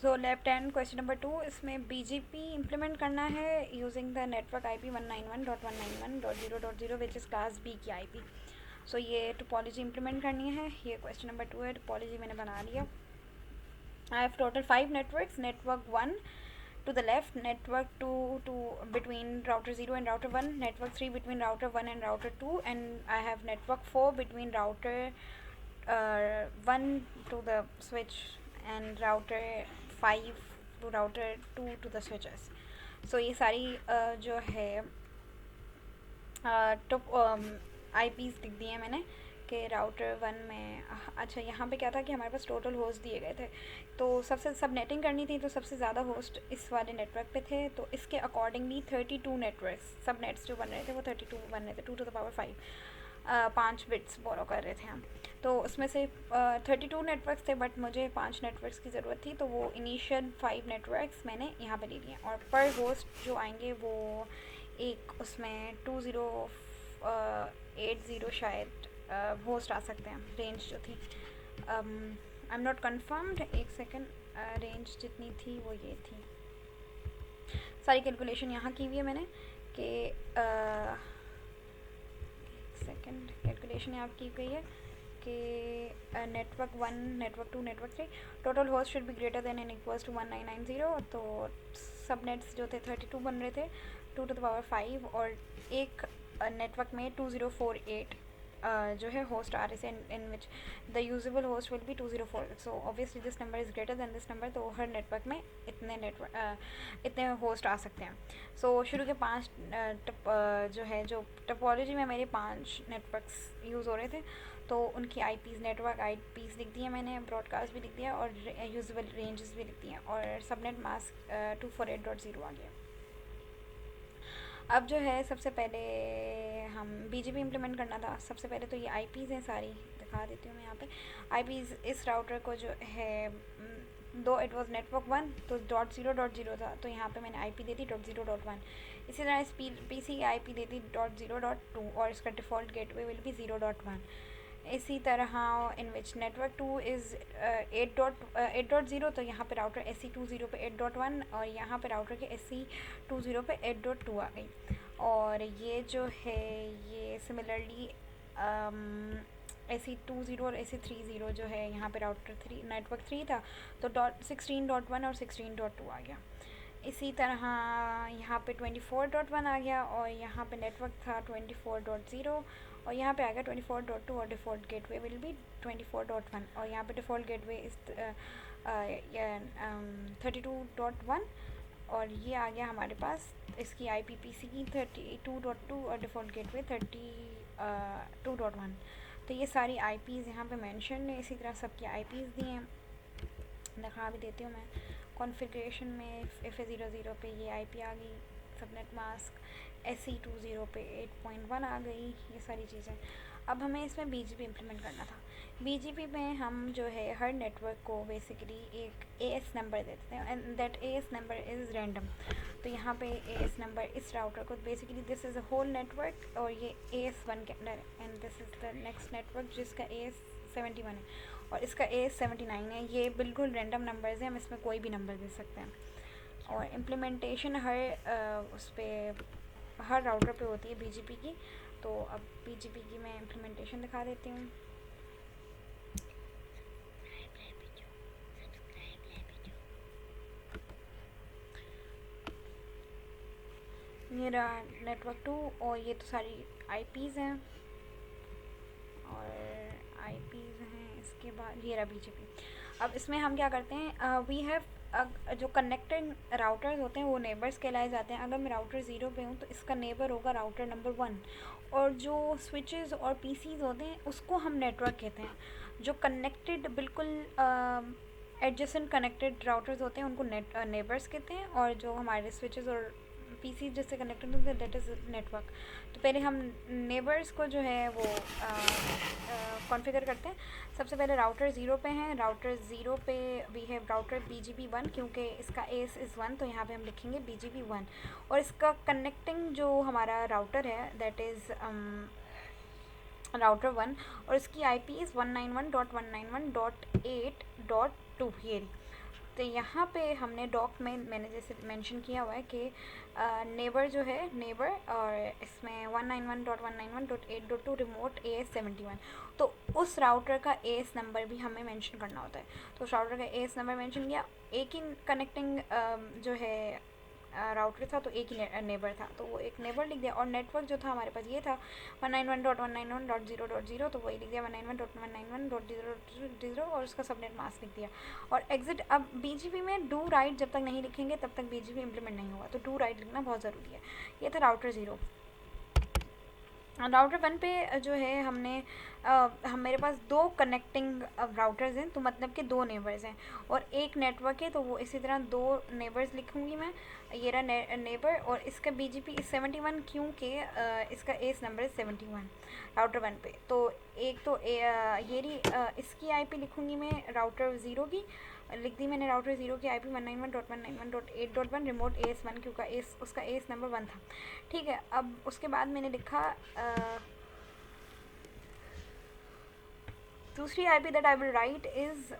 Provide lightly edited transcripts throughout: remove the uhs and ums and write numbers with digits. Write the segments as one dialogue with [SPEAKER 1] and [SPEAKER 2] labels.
[SPEAKER 1] So left hand question number 2, इसमें BGP implement करना है using the network IP 191.191.0.0 which is class B की IP। सो ये topology implement करनी है। ये क्वेश्चन नंबर 2 है। टोपोलॉजी मैंने बना लिया। I have total 5 networks. Network 1 to the left, network 2 to between router 0 and router 1, network 3 between router 1 and router 2, and I have network 4 between router 1 to the switch and router 5 to router 2 to the switches. So ये सारी जो है IPs लिख दिए मैंने कि router 1 में। अच्छा, यहाँ पे क्या था कि हमारे पास टोटल होस्ट दिए गए थे, तो सबसे सब नेटिंग करनी थी, तो सबसे ज़्यादा होस्ट इस वाले नेटवर्क पे थे, तो इसके अकॉर्डिंगली 32 नेटवर्क्स सब नेट्स जो बन रहे थे वो 32 बन रहे थे, 2 to the power 5, 5 बिट्स बोरो कर रहे थे हम। तो उसमें से 32 नेटवर्क्स थे, बट मुझे 5 नेटवर्क्स की ज़रूरत थी, तो वो इनिशियल 5 नेटवर्क्स मैंने यहाँ पे ले लिए। और पर होस्ट जो आएंगे वो एक उसमें 2080 शायद होस्ट आ सकते हैं। रेंज जो थी आई एम नॉट कन्फर्म्ड, एक सेकेंड, रेंज जितनी थी वो ये थी। सारी कैलकुलेशन यहाँ की हुई है मैंने कि सेकेंड कैलकुलेशन यहाँ की गई है कि network 1, network 2, network 3 total host should be greater than and equals to 1990। तो सब नेट्स जो थे 32 बन रहे थे, 2 to the power 5, और एक नेटवर्क में 2048 जो है होस्ट आ रहे थे, in which the usable host will be 204। So obviously this number is greater than this number, तो हर नेटवर्क में इतने होस्ट आ सकते हैं। सो शुरू के 5 जो टोपोलॉजी में मेरे 5 नेटवर्क्स यूज़ हो रहे थे, तो उनकी IPs नेटवर्क IPs लिख दिए मैंने, ब्रॉडकास्ट भी लिख दिया और यूजेबल रेंजेस भी लिख दिए, और सबनेट मास्क 248.0 आ गया। अब जो है सबसे पहले हम BGP इम्प्लीमेंट करना था। सबसे पहले तो ये IPs हैं, सारी दिखा देती हूँ मैं यहाँ पे। IPs इस राउटर को जो है, दो इट वाज नेटवर्क 1 तो .0.0 था, तो यहाँ पे मैंने IP दे दी .0.1। इसी तरह इस PC की IP दे दी .0.2 और इसका डिफ़ॉल्ट गेटवे विल बी 0.1। इसी तरह इन विच नेटवर्क 2 इज़ 8.0, तो यहाँ पे राउटर SE20 पे 8.1 और यहाँ पे राउटर के SE20 पे 8.2 आ गई। और ये जो है ये सिमिलरली SE20 और SE30 जो है यहाँ पे राउटर 3 नेटवर्क 3 था, तो 16.1 और 16.2 आ गया। इसी तरह यहाँ पे 24.1 आ गया, और यहाँ पे नेटवर्क था 24.0 और यहाँ पे आ गया 24.2 और डिफ़ॉल्ट गेटवे विल बी 24.1 और यहाँ पे डिफ़ॉल्ट गेटवे इस 32.1 और ये आ गया हमारे पास इसकी IPPC की 32.2 और डिफ़ॉल्ट गेटवे 32.1। तो ये सारी IPs यहाँ पे मेंशन है। इसी तरह सबकी IPs दी हैं, दिखा भी देती हूँ मैं। कॉन्फ़िगरेशन में FA00 पे ये IP आ गई, सबनेट मास्क SE20 पे 8.1 आ गई, ये सारी चीज़ें। अब हमें इसमें BGP इम्प्लीमेंट करना था। BGP में हम जो है हर नेटवर्क को बेसिकली एक AS नंबर देते हैं, and that AS number is random. तो यहाँ पे AS नंबर इस राउटर को basically this is a whole network और ये AS1 के अंदर है, and this is the next network जिसका AS71 है और इसका AS79 है। ये बिल्कुल रैंडम नंबर्स हैं, हम इसमें कोई भी नंबर दे सकते हैं। और इम्प्लीमेंटेशन उस पर हर राउटर पे होती है BGP की। तो अब BGP की मैं इम्प्लीमेंटेशन दिखा देती हूँ। ये रहा नेटवर्क 2 और ये तो सारी IPs हैं और IPs हैं। इसके बाद ये रहा BGP। अब इसमें हम क्या करते हैं, वी हैव जो कनेक्टेड राउटर्स होते हैं वो नेबर्स कहलाए जाते हैं। अगर मैं राउटर 0 पे हूँ तो इसका नेबर होगा राउटर नंबर 1 और जो स्विचेस और PCs होते हैं उसको हम नेटवर्क कहते हैं। जो कनेक्टेड बिल्कुल एडजेसेंट कनेक्टेड राउटर्स होते हैं उनको नेबर्स कहते हैं, और जो हमारे स्विचेस और PC जिससे कनेक्टेड होते हैं दैट इज़ नेटवर्क। तो पहले हम नेबर्स को जो है वो कॉन्फ़िगर करते हैं। सबसे पहले राउटर 0 पे हैं। राउटर 0 पे वी हैव राउटर BGP1, क्योंकि इसका AS इज़ 1 तो यहाँ पे हम लिखेंगे BGP1 और इसका कनेक्टिंग जो हमारा राउटर है दैट इज़ राउटर 1 और इसकी IP इज़ 191.191.8.2 ये। तो यहाँ पे हमने डॉक में मैंने जैसे मेंशन किया हुआ है कि नेबर जो है नेबर, और इसमें 191.191.8.2 रिमोट AS71, तो उस राउटर का AS नंबर भी हमें मेंशन करना होता है। तो उस राउटर का AS नंबर मेंशन किया, एक ही कनेक्टिंग जो है राउटर था, तो एक ही नेबर था, तो वो एक नेबर लिख दिया। और नेटवर्क जो था हमारे पास ये था 191.191.0.0, तो वही लिख दिया 191.191.0.0 और उसका सबनेट मास्क लिख दिया। और एग्जिट, अब BGP में डू राइट जब तक नहीं लिखेंगे तब तक BGP इम्प्लीमेंट नहीं होगा, तो डू राइट लिखना बहुत ज़रूरी है। ये था राउटर 0। राउटर 1 पे जो है हमने मेरे पास 2 कनेक्टिंग राउटर्स हैं, तो मतलब कि 2 नेबर्स हैं और एक नेटवर्क है, तो वो इसी तरह 2 नेबर्स लिखूँगी मैं। ये रहा नेबर, और इसका BGP 71 क्योंकि इसका एस नंबर है 71 राउटर 1 पे। तो एक तो ये रही इसकी IP लिखूँगी मैं राउटर 0 की, लिख दी मैंने राउटर 0 की IP 191.191.8.1 रिमोट AS1, क्योंकि उसका AS नंबर 1 था। ठीक है, अब उसके बाद मैंने लिखा दूसरी IP that I will write is,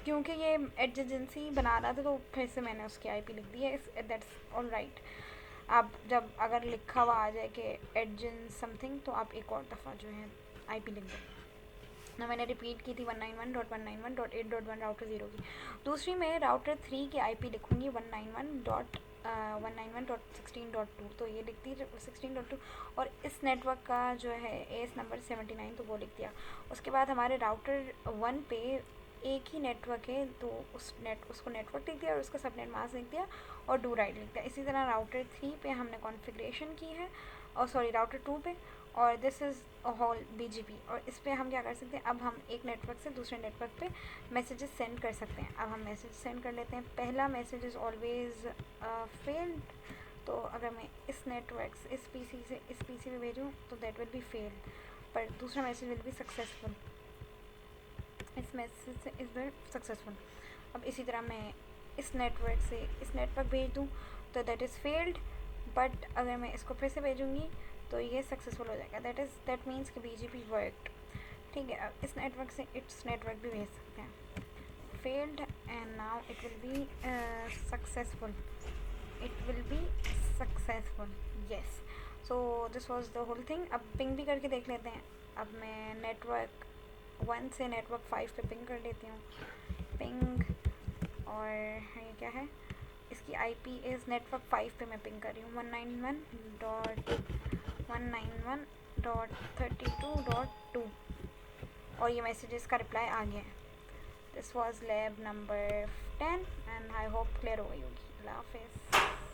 [SPEAKER 1] क्योंकि ये एडजेंसी बना रहा था, तो फिर से मैंने उसकी IP लिख दी है, दैट्स ऑल राइट। आप जब अगर लिखा हुआ आ जाए कि एडजेंस समथिंग, तो आप एक और दफ़ा जो है IP लिख दो ना। मैंने रिपीट की थी 191.191.8.1 राउटर 0 की। दूसरी में राउटर 3 की IP लिखूँगी 191.191.16.2, तो ये लिखती है 16.2, और इस नेटवर्क का जो है एस नंबर 79, तो वो लिख दिया। उसके बाद हमारे राउटर 1 पे एक ही नेटवर्क है, तो उसको नेटवर्क लिख दिया और उसका सबनेट मास्क लिख दिया और डू राइट लिख दिया। इसी तरह राउटर 3 पे हमने कॉन्फ़िगरेशन की है, और सॉरी राउटर 2 पे, और this is a whole BGP। और इस पर हम क्या कर सकते हैं, अब हम एक नेटवर्क से दूसरे नेटवर्क पे मैसेजेस सेंड कर सकते हैं। अब हम मैसेज सेंड कर लेते हैं। पहला मैसेज इज़ ऑलवेज़ फेल्ड, तो अगर मैं इस नेटवर्क से इस PC से इस PC पे भेजूँ तो दैट विल बी फेल्ड, पर दूसरा मैसेज विल बी सक्सेसफुल, इस मैसेज से इस विल सक्सेसफुल। अब इसी तरह मैं इस नेटवर्क से इस नेटवर्क भेज दूँ तो दैट इज़ फेल्ड, बट अगर मैं इसको फिर से भेजूँगी तो ये सक्सेसफुल हो जाएगा। दैट मीन्स कि BGP वर्कड। ठीक है, अब इस नेटवर्क से इस नेटवर्क भी भेज सकते हैं। Failed and now it will be successful, yes. So this was the whole thing. अब पिंग भी करके देख लेते हैं। अब मैं नेटवर्क 1 से नेटवर्क 5 पे पिंग कर लेती हूँ। पिंग, और ये क्या है, इसकी IP इज़ नेटवर्क 5 पे मैं पिंग कर रही हूँ 191.192.32.2, और ये मैसेजेस का रिप्लाई आ गया है। This was lab number 10 and I hope clear हो गई होगी। अल्लाह हाफिज़।